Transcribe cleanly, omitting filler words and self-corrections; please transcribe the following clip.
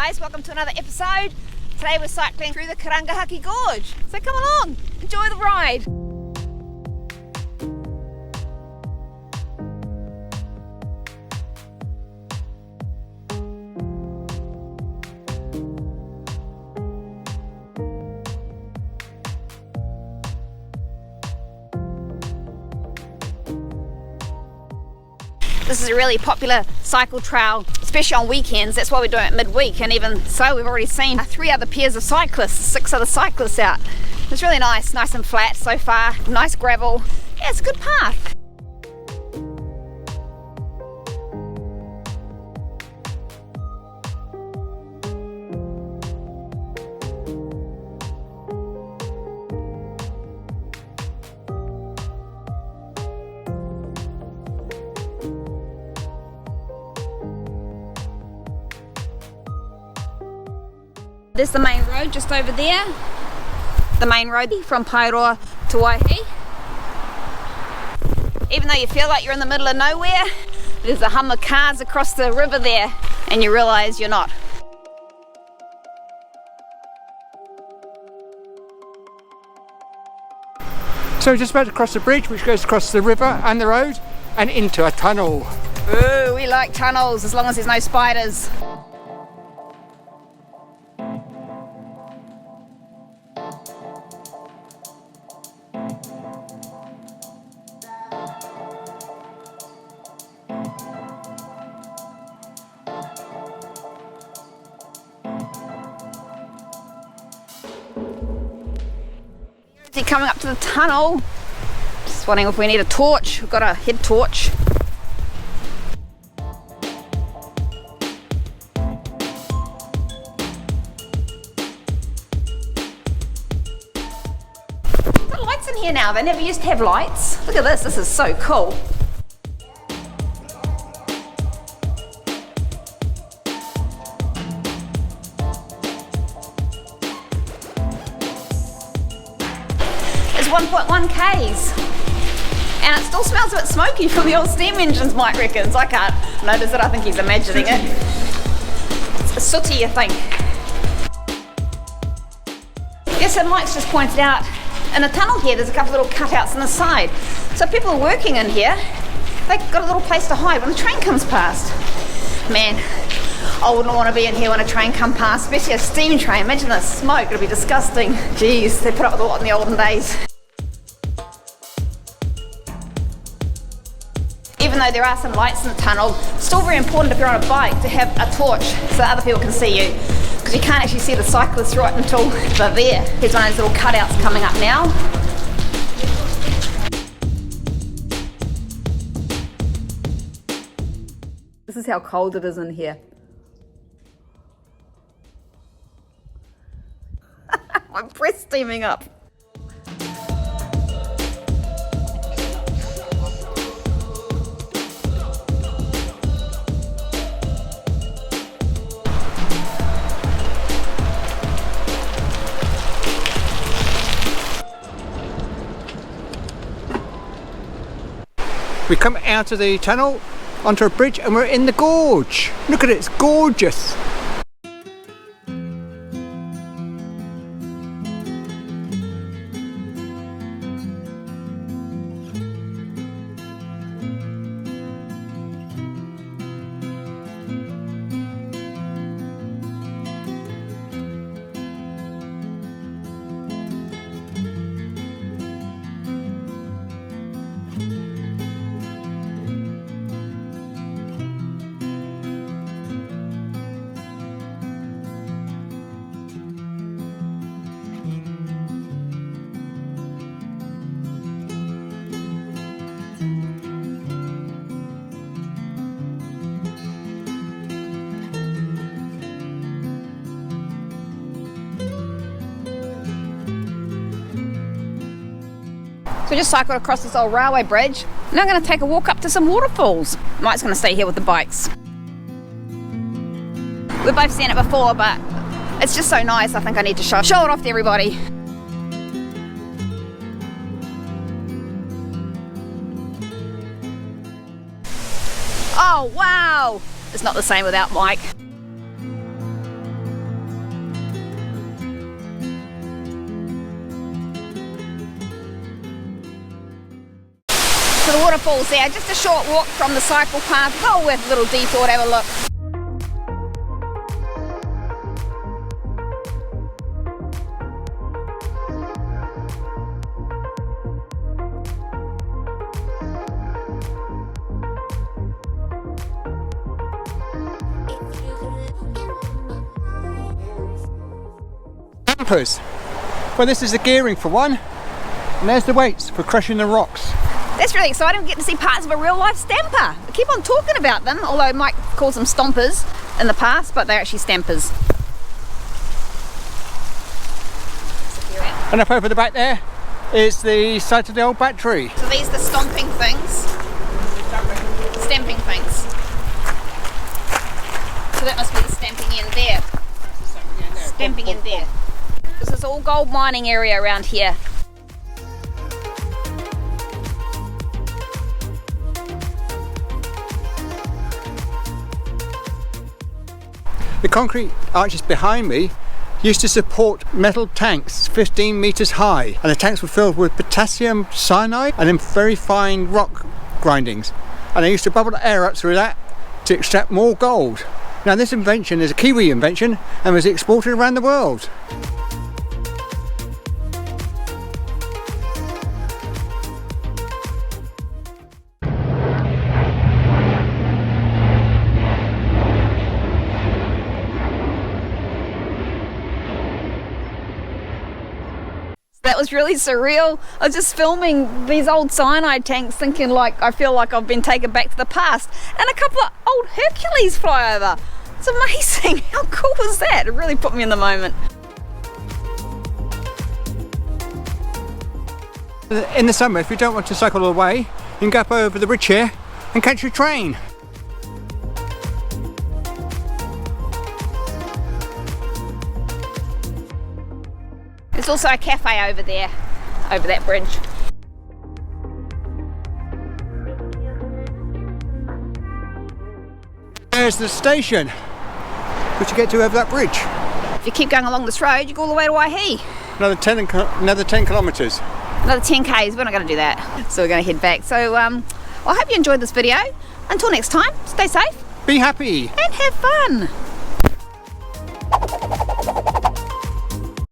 guys, welcome to another episode. Today we're cycling through the Karangahake Gorge, so come along, enjoy the ride. This is a really popular cycle trail, especially on weekends. That's why we're doing it midweek, and even so we've already seen 3 other pairs of cyclists, 6 other cyclists out. It's really nice and flat so far, nice gravel. Yeah, it's a good path. There's the main road just over there. The main road from Paeroa to Waihi. Even though you feel like you're in the middle of nowhere, there's a hum of cars across the river there and you realise you're not. So we're just about to cross the bridge which goes across the river and the road and into a tunnel. Ooh, we like tunnels as long as there's no spiders. Coming up to the tunnel, just wondering if we need a torch. We've got a head torch. Got lights in here now. They never used to have lights. Look at this. This is so cool. It's 1.1 k's and it still smells a bit smoky from the old steam engines, Mike reckons. I can't notice it, I think he's imagining it. It's sooty, I think. Yes, and Mike's just pointed out in the tunnel here there's a couple of little cutouts on the side, so people are working in here, they've got a little place to hide when the train comes past. Man, I wouldn't want to be in here when a train comes past, especially a steam train. Imagine the smoke, it'll be disgusting. Jeez, they put up with a lot in the olden days. Even though there are some lights in the tunnel, it's still very important if you're on a bike to have a torch so that other people can see you, because you can't actually see the cyclists right until they're there. Here's one of those little cutouts coming up now. This is how cold it is in here. My breath's steaming up. We come out of the tunnel onto a bridge and we're in the gorge. Look at it, it's gorgeous. So we just cycled across this old railway bridge. Now I'm going to take a walk up to some waterfalls. Mike's going to stay here with the bikes. We've both seen it before, but it's just so nice. I think I need to show it off to everybody. Oh wow! It's not the same without Mike. So the waterfall's there, just a short walk from the cycle path. Well worth a little detour to have a look. Dampers. Well, this is the gearing for one, and there's the weights for crushing the rocks. That's really exciting. We get to see parts of a real life stamper. We keep on talking about them, although Mike calls them stompers in the past, but they're actually stampers. And up over the back there is the site of the old battery. So these are the stomping things. Stamping things. So that must be the stamping end there. Stamping end there. This is all gold mining area around here. The concrete arches behind me used to support metal tanks 15 meters high, and the tanks were filled with potassium cyanide and then very fine rock grindings, and they used to bubble the air up through that to extract more gold. Now this invention is a Kiwi invention and was exported around the world. That was really surreal. I was just filming these old cyanide tanks thinking like I feel like I've been taken back to the past, and a couple of old Hercules fly over. It's amazing. How cool was that? It really put me in the moment. In the summer, if you don't want to cycle all the way, you can go up over the bridge here and catch your train. There's also a cafe over there, over that bridge. There's the station, which you get to over that bridge. If you keep going along this road, you go all the way to Waihi. Another 10 kilometres. Another 10 k's, we're not going to do that. So we're going to head back. So well, I hope you enjoyed this video. Until next time, stay safe. Be happy. And have fun.